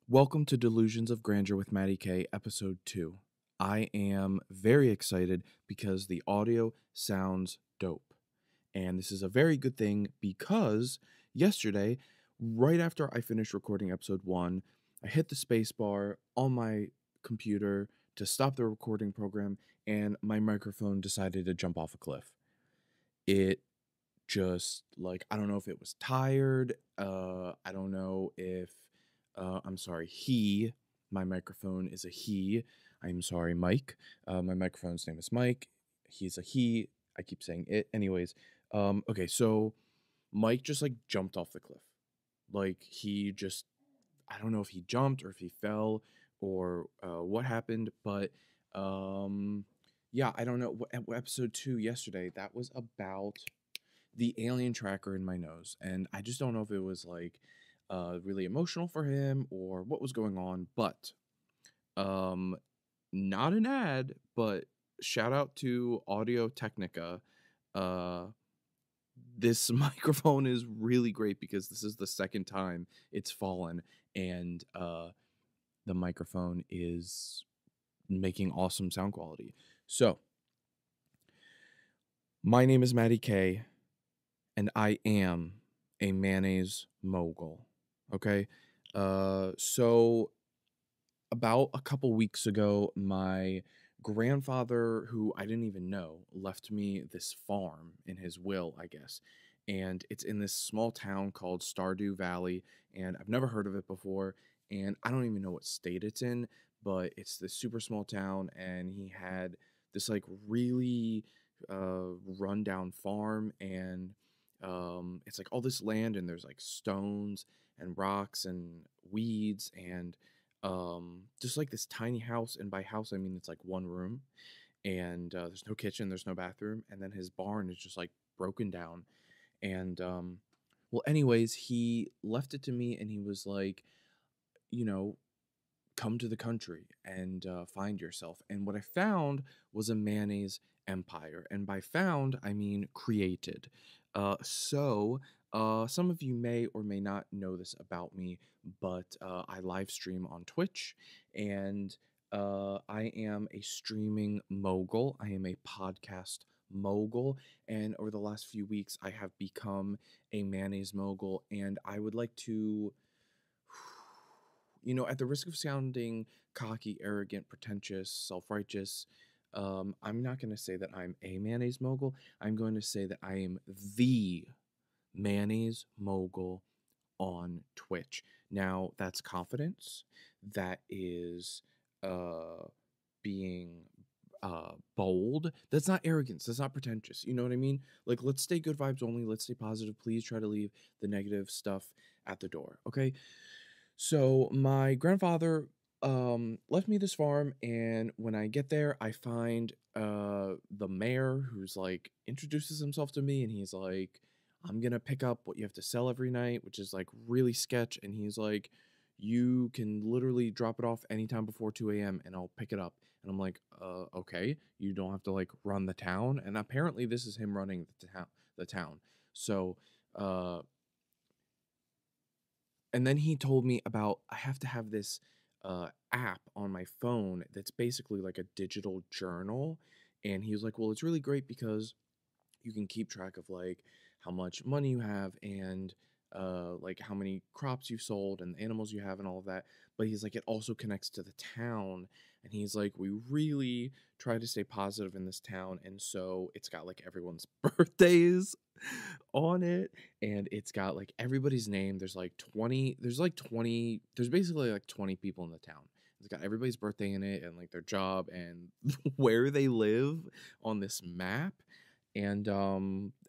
Welcome to Delusions of Grandeur with Matty K, episode 2. I am very excited because the audio sounds dope. And this is a very good thing because yesterday, right after I finished recording episode 1, I hit the space bar on my computer to stop the recording program, and my microphone decided to jump off a cliff. It just, I don't know if it was tired. I don't know if I'm sorry, my microphone is a he. I'm sorry, Mike. My microphone's name is Mike. He's a he. I keep saying it. Anyways, okay, so Mike just jumped off the cliff. He just, I don't know if he jumped or if he fell or what happened, but yeah, I don't know. Episode 2 yesterday, that was about the alien tracker in my nose, and I just don't know if it was really emotional for him or what was going on, but um not an ad, but shout out to Audio Technica. uh this microphone is really great because this is the second time it's fallen, and the microphone is making awesome sound quality. So my name is Matty K, and I am a mayonnaise mogul. Okay. So about a couple weeks ago, my grandfather, who I didn't even know, left me this farm in his will, I guess. And it's in this small town called Stardew Valley, and I've never heard of it before, and I don't even know what state it's in, but it's this super small town, and he had this really rundown farm, and it's all this land, and there's stones and rocks and weeds, and just this tiny house. And by house I mean it's one room, and there's no kitchen, there's no bathroom, and then his barn is just broken down. And well, anyways, he left it to me, and he was you know come to the country and find yourself. And what I found was a mayonnaise empire. And by found, I mean created. Some of you may or may not know this about me, but I live stream on Twitch, and I am a streaming mogul. I am a podcast mogul. And over the last few weeks, I have become a mayonnaise mogul. And I would like to, at the risk of sounding cocky, arrogant, pretentious, self righteous, I'm not going to say that I'm a mayonnaise mogul. I'm going to say that I am the mayonnaise mogul on Twitch. Now, that's confidence. That is being bold. That's not arrogance. That's not pretentious. You know what I mean? Let's stay good vibes only. Let's stay positive. Please try to leave the negative stuff at the door. Okay. So my grandfather left me this farm, and when I get there, I find the mayor, who's introduces himself to me, and he's like, I'm gonna pick up what you have to sell every night, which is really sketch. And he's like, you can literally drop it off anytime before 2 a.m. and I'll pick it up. And I'm like, okay, you don't have to run the town. And apparently this is him running the town. So and then he told me about, I have to have this app on my phone that's basically like a digital journal. And he was like, well, it's really great because you can keep track of how much money you have, and how many crops you've sold and the animals you have and all of that. But he's like, it also connects to the town, and he's like, we really try to stay positive in this town. And so it's got everyone's birthdays on it, and it's got everybody's name. There's basically 20 people in the town. It's got everybody's birthday in it, and their job, and where they live on this map. And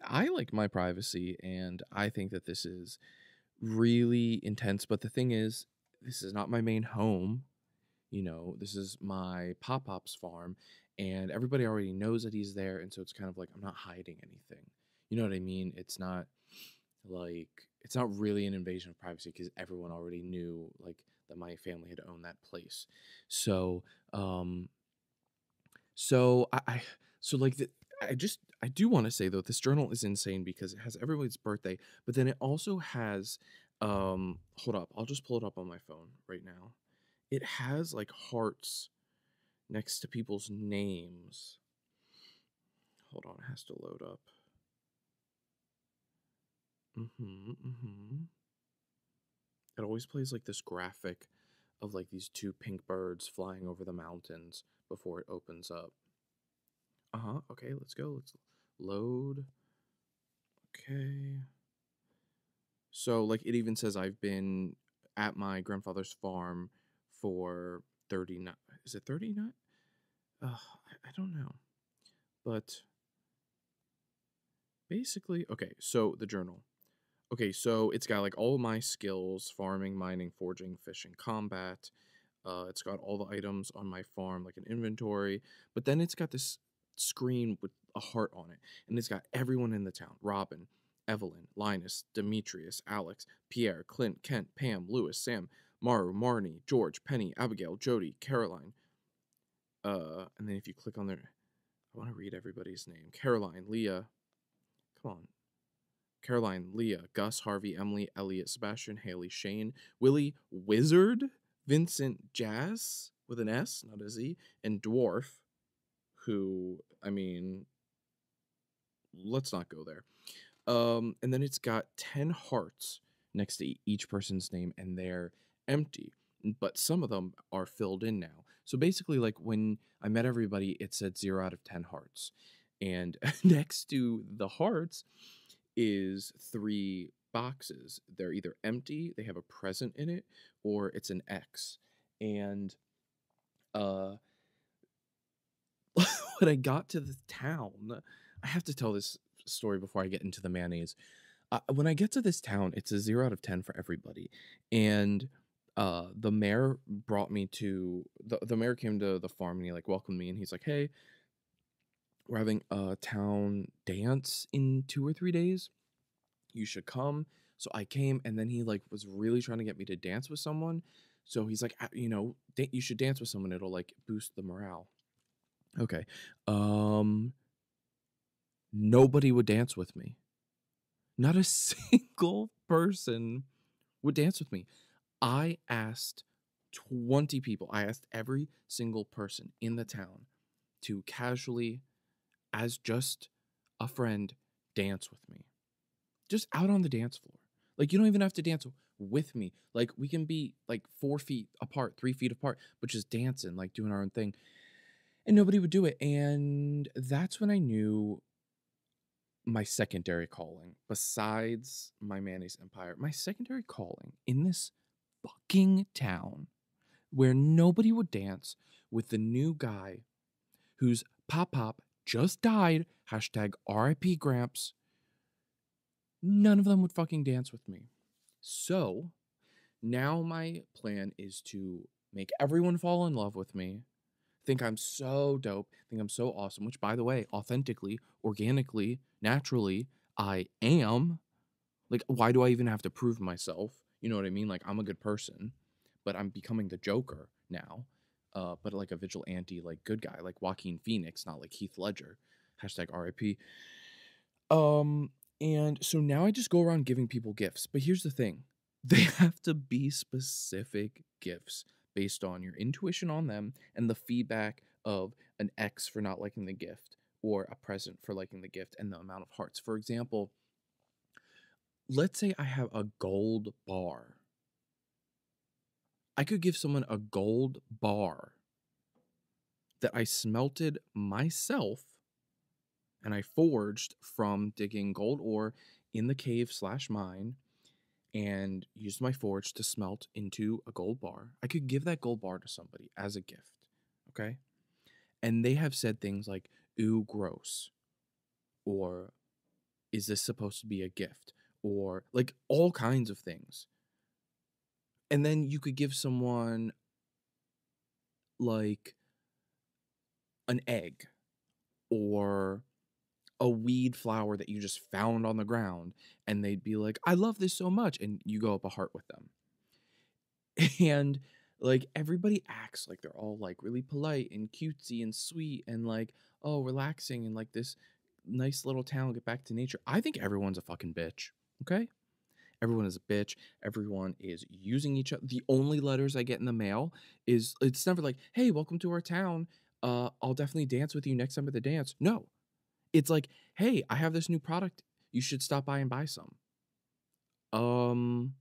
I like my privacy, and I think that this is really intense. But the thing is, this is not my main home. This is my pop-pop's farm, and everybody already knows that he's there. And so it's kind of I'm not hiding anything. You know what I mean? It's not really an invasion of privacy because everyone already knew that my family had owned that place. So so I so the I do want to say though, this journal is insane because it has everybody's birthday, but then it also has Hold up. I'll just pull it up on my phone right now. It has like hearts next to people's names. Hold on, it has to load up. It always plays like this graphic of like these two pink birds flying over the mountains before it opens up. Okay, let's go. Let's load. Okay. So like it even says I've been at my grandfather's farm for 39. Is it 39? I don't know. But basically, okay, so the journal. Okay, so it's got like all of my skills: farming, mining, forging, fishing, combat. It's got all the items on my farm, like an inventory. But then it's got this screen with a heart on it, and it's got everyone in the town: Robin, Evelyn, Linus, Demetrius, Alex, Pierre, Clint, Kent, Pam, Lewis, Sam, Maru, Marnie, George, Penny, Abigail, Jody, Caroline. And then if you click on their, I want to read everybody's name: Caroline, Leah. Come on. Caroline, Leah, Gus, Harvey, Emily, Elliot, Sebastian, Haley, Shane, Willie, Wizard, Vincent, Jazz, with an S, not a Z, and Dwarf, who, I mean, let's not go there. And then it's got 10 hearts next to each person's name, and they're empty, but some of them are filled in now. So basically, like when I met everybody, it said 0 out of 10 hearts. And next to the hearts is 3 boxes. They're either empty, they have a present in it, or it's an X. And when I got to the town, I have to tell this story before I get into the mayonnaise. When I get to this town, it's a 0 out of 10 for everybody. And the mayor brought me to the mayor came to the farm, and he like welcomed me, and he's like, "Hey, we're having a town dance in 2 or 3 days. You should come." So I came, and then he like was really trying to get me to dance with someone. So he's like, you know, you should dance with someone. It'll like boost the morale. Okay. Nobody would dance with me. Not a single person would dance with me. I asked 20 people. I asked every single person in the town to casually, as just a friend, dance with me. Just out on the dance floor. Like, you don't even have to dance with me. Like, we can be like 4 feet apart, 3 feet apart, but just dancing, like doing our own thing. And nobody would do it. And that's when I knew my secondary calling, besides my mayonnaise empire, my secondary calling in this fucking town where nobody would dance with the new guy whose pop just died, hashtag RIP Gramps. None of them would fucking dance with me. So now my plan is to make everyone fall in love with me, think I'm so dope, think I'm so awesome, which, by the way, authentically, organically, naturally, I am. Like, why do I even have to prove myself? You know what I mean? Like, I'm a good person, but I'm becoming the Joker now. But like a vigilante, like good guy, like Joaquin Phoenix, not like Heath Ledger. Hashtag RIP. And so now I just go around giving people gifts. But here's the thing. They have to be specific gifts based on your intuition on them and the feedback of an X for not liking the gift, or a present for liking the gift, and the amount of hearts. For example, let's say I have a gold bar. I could give someone a gold bar that I smelted myself and I forged from digging gold ore in the cave/mine and used my forge to smelt into a gold bar. I could give that gold bar to somebody as a gift, okay? And they have said things like, "Ooh, gross," or "Is this supposed to be a gift?" or like all kinds of things. And then you could give someone like an egg or a weed flower that you just found on the ground, and they'd be like, "I love this so much," and you go up a heart with them. And like everybody acts like they're all like really polite and cutesy and sweet and like, oh, relaxing and like this nice little town, get back to nature. I think everyone's a fucking bitch, okay? Everyone is a bitch. Everyone is using each other. The only letters I get in the mail is it's never like, "Hey, welcome to our town. I'll definitely dance with you next time at the dance." No. It's like, "Hey, I have this new product. You should stop by and buy some." Um,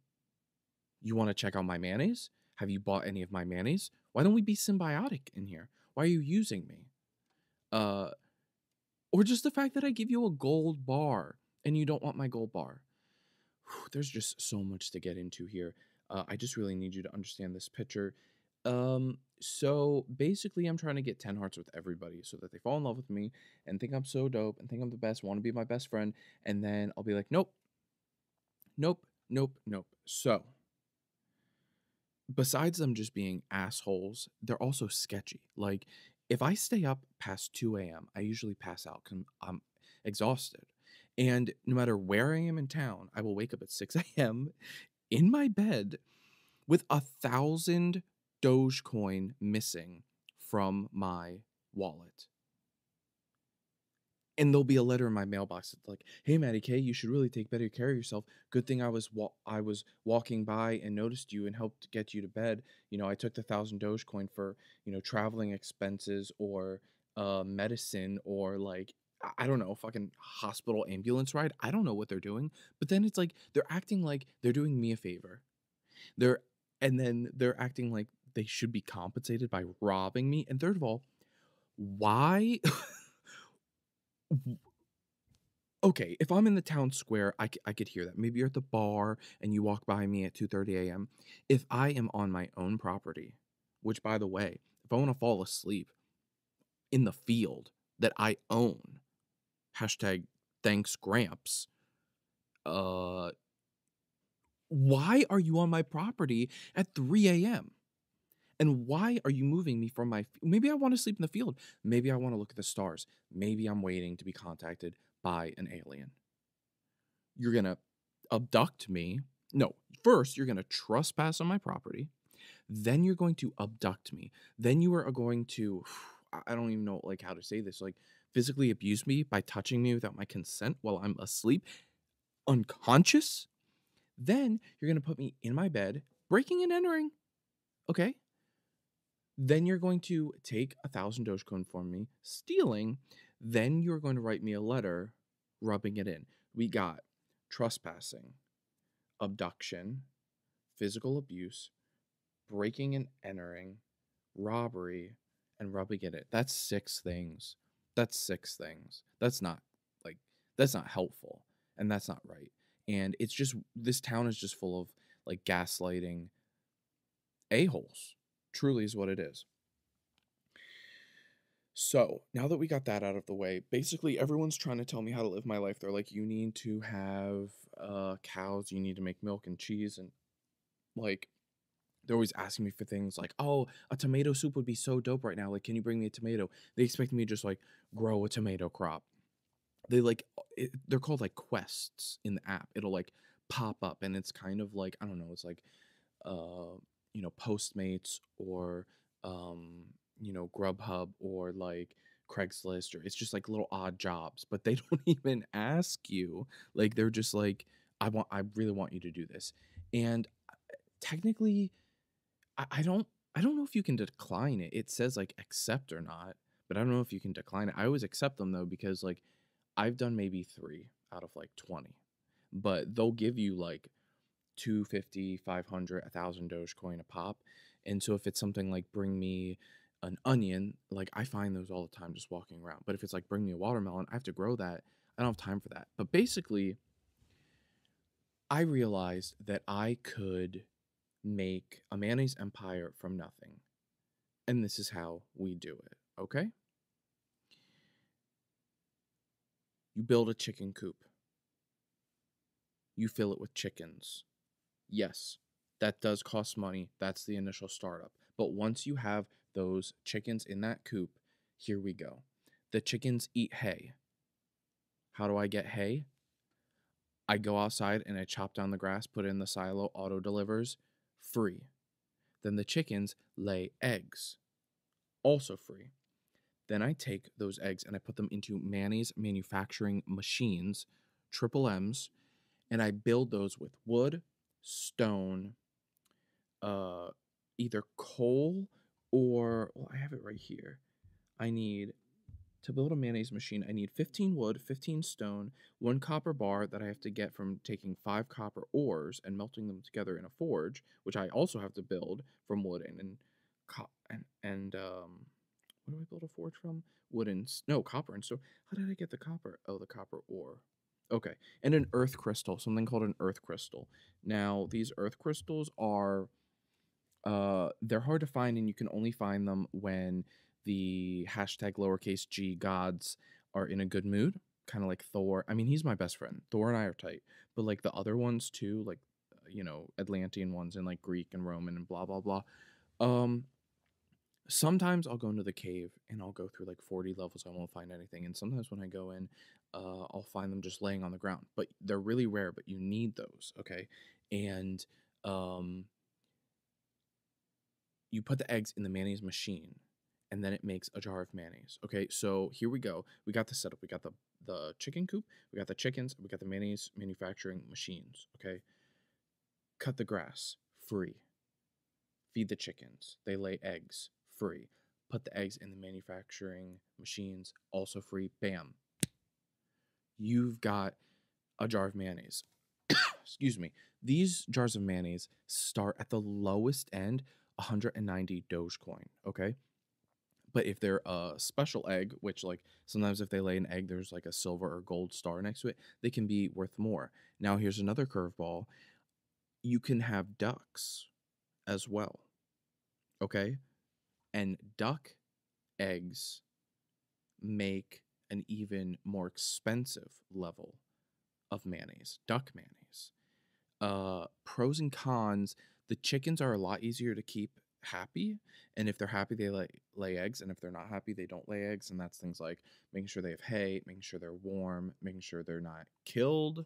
you want to check out my mayonnaise? Have you bought any of my mayonnaise? Why don't we be symbiotic in here? Why are you using me? Uh, or just the fact that I give you a gold bar and you don't want my gold bar. Whew, there's just so much to get into here. I just really need you to understand this picture. So basically, I'm trying to get 10 hearts with everybody so that they fall in love with me and think I'm so dope and think I'm the best, want to be my best friend. And then I'll be like, nope, nope, nope, nope. So besides them just being assholes, they're also sketchy. Like, if I stay up past 2 a.m., I usually pass out because I'm exhausted. And no matter where I am in town, I will wake up at 6 a.m. in my bed with 1,000 Dogecoin missing from my wallet. And there'll be a letter in my mailbox that's like, "Hey, Matty K, you should really take better care of yourself. Good thing I was walking by and noticed you and helped get you to bed. You know, I took the 1,000 Dogecoin for traveling expenses or medicine or like I don't know, fucking hospital ambulance ride. I don't know what they're doing, but then it's like they're acting like they're doing me a favor. They're and then they're acting like they should be compensated by robbing me. And third of all, why?" Okay, if I'm in the town square, I could hear that. Maybe you're at the bar and you walk by me at 2:30 a.m. If I am on my own property, which by the way, if I want to fall asleep in the field that I own, hashtag thanks Gramps, uh, why are you on my property at 3 a.m.? And why are you moving me from my maybe I want to sleep in the field. Maybe I want to look at the stars. Maybe I'm waiting to be contacted by an alien. You're going to abduct me. No, first you're going to trespass on my property. Then you're going to abduct me. Then you are going to I don't even know like how to say this, like physically abuse me by touching me without my consent while I'm asleep, unconscious. Then you're going to put me in my bed, breaking and entering. Okay? Then you're going to take 1,000 Dogecoin from me, stealing. Then you're going to write me a letter, rubbing it in. We got trespassing, abduction, physical abuse, breaking and entering, robbery, and rubbing it in. That's 6 things. That's 6 things. Like that's not helpful, and that's not right. And it's just this town is just full of like gaslighting a-holes. Truly is what it is. So now that we got that out of the way, basically everyone's trying to tell me how to live my life. They're like, you need to have cows, you need to make milk and cheese, and like they're always asking me for things like, oh, a tomato soup would be so dope right now. Like, can you bring me a tomato? They expect me to just like grow a tomato crop. They like they're called like quests in the app. It'll like pop up, and it's kind of like I don't know. It's like Postmates or Grubhub or like Craigslist, or it's just like little odd jobs, but they don't even ask you. Like they're just like, I really want you to do this. And technically, I don't know if you can decline it. It says like accept or not, but I don't know if you can decline it. I always accept them though, because like I've done maybe 3 out of like 20, but they'll give you like 250, 500, 1,000 Dogecoin a pop. And so if it's something like bring me an onion, like I find those all the time just walking around. But if it's like bring me a watermelon, I have to grow that. I don't have time for that. But basically, I realized that I could make a mayonnaise empire from nothing. And this is how we do it, okay? You build a chicken coop. You fill it with chickens. Yes, that does cost money. That's the initial startup. But once you have those chickens in that coop, here we go. The chickens eat hay. How do I get hay? I go outside and I chop down the grass, put it in the silo, auto delivers, free. Then the chickens lay eggs, also free. Then I take those eggs and I put them into mayonnaise manufacturing machines, triple M's, and I build those with wood, stone, uh, either coal or, well, I have it right here. I need to build a mayonnaise machine. I need 15 wood, 15 stone, one copper bar that I have to get from taking 5 copper ores and melting them together in a forge, which I also have to build from wood what do I build a forge from? Wood and no copper and stone. How did I get the copper? Oh, the copper ore. Okay, and an earth crystal, something called an earth crystal. Now, these earth crystals are they're hard to find, and you can only find them when the hashtag lowercase g gods are in a good mood. Kind of like Thor. I mean, he's my best friend. Thor and I are tight, but like the other ones too, like Atlantean ones and like Greek and Roman and blah blah blah. Um, Sometimes I'll go into the cave and I'll go through like 40 levels. I won't find anything, and sometimes when I go in, I'll find them just laying on the ground. But they're really rare. But you need those, okay? And um, you put the eggs in the mayonnaise machine, and then it makes a jar of mayonnaise. Okay, so here we go. We got the setup. We got the chicken coop. We got the chickens. We got the mayonnaise manufacturing machines. Okay, cut the grass, free. Feed the chickens. They lay eggs, free. Put the eggs in the manufacturing machines, also free. Bam. You've got a jar of mayonnaise. Excuse me. These jars of mayonnaise start at the lowest end, 190 Dogecoin. Okay. But if they're a special egg, which like sometimes if they lay an egg, there's like a silver or gold star next to it, they can be worth more. Now here's another curveball. You can have ducks as well. Okay? And duck eggs make an even more expensive level of mayonnaise, duck mayonnaise. Pros and cons, the chickens are a lot easier to keep happy, and if they're happy they lay eggs, and if they're not happy they don't lay eggs, and that's things like making sure they have hay, making sure they're warm, making sure they're not killed,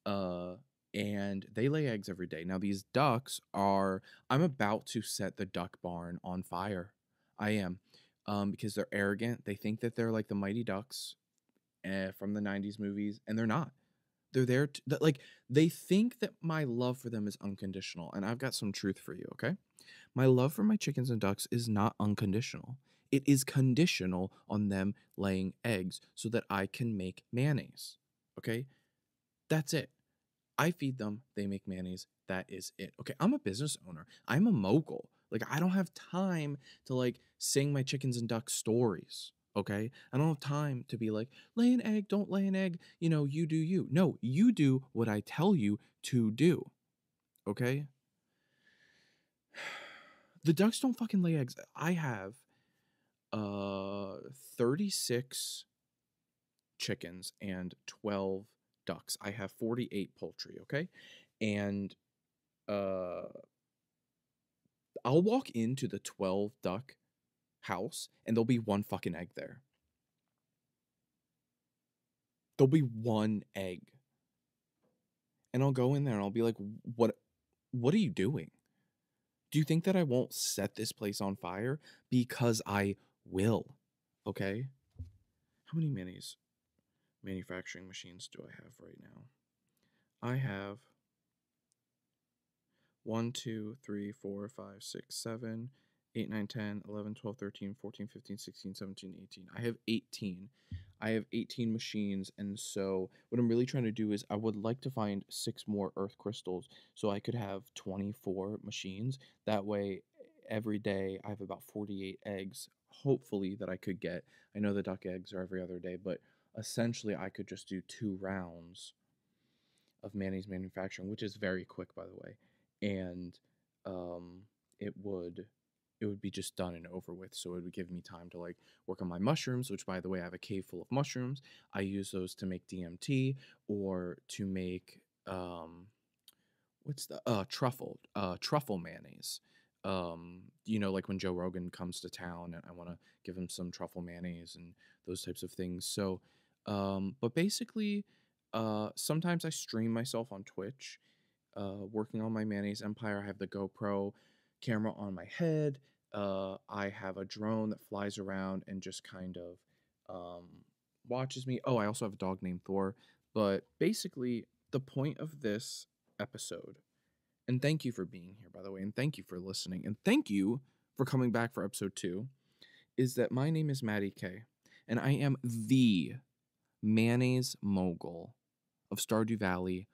uh and they lay eggs every day. Now these ducks are, I'm about to set the duck barn on fire. I am, because they're arrogant. They think that they're like the Mighty Ducks from the 90s movies, and they're not. They're there like they think that my love for them is unconditional, and I've got some truth for you, okay? My love for my chickens and ducks is not unconditional. It is conditional on them laying eggs so that I can make mayonnaise. Okay? That's it. I feed them, they make mayonnaise. That is it. Okay, I'm a business owner. I'm a mogul. Like I don't have time to like sing my chickens and ducks stories. Okay? I don't have time to be like, lay an egg, don't lay an egg, you do you. No, you do what I tell you to do. Okay? The ducks don't fucking lay eggs. I have 36 chickens and 12 ducks. I have 48 poultry, okay? And uh I'll walk into the 12 duck house and there'll be one fucking egg there. There'll be one egg. And I'll go in there and I'll be like, what are you doing? Do you think that I won't set this place on fire? Because I will. Okay? How many mayonnaise manufacturing machines do I have right now? I have 1, 2, 3, 4, 5, 6, 7, 8, 9, 10, 11, 12, 13, 14, 15, 16, 17, 18. I have 18. I have 18 machines, and so what I'm really trying to do is I would like to find 6 more earth crystals so I could have 24 machines. That way, every day I have about 48 eggs, hopefully, that I could get. I know the duck eggs are every other day, but essentially I could just do 2 rounds of mayonnaise manufacturing, which is very quick, by the way, and um, it would be just done and over with. So it would give me time to like work on my mushrooms, which by the way, I have a cave full of mushrooms. I use those to make DMT or to make what's the truffle mayonnaise. Like when Joe Rogan comes to town and I want to give him some truffle mayonnaise and those types of things. So but basically sometimes I stream myself on Twitch, working on my mayonnaise empire. I have the GoPro camera on my head. I have a drone that flies around and just kind of watches me. Oh, I also have a dog named Thor. But basically, the point of this episode, and thank you for being here, by the way, and thank you for listening, and thank you for coming back for episode 2, is that my name is Matty K, and I am the Mayonnaise Mogul of Stardew Valley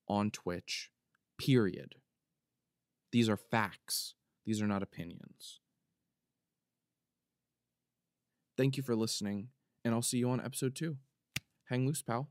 on Twitch, period. These are facts. These are not opinions. Thank you for listening, and I'll see you on episode 2. Hang loose, pal.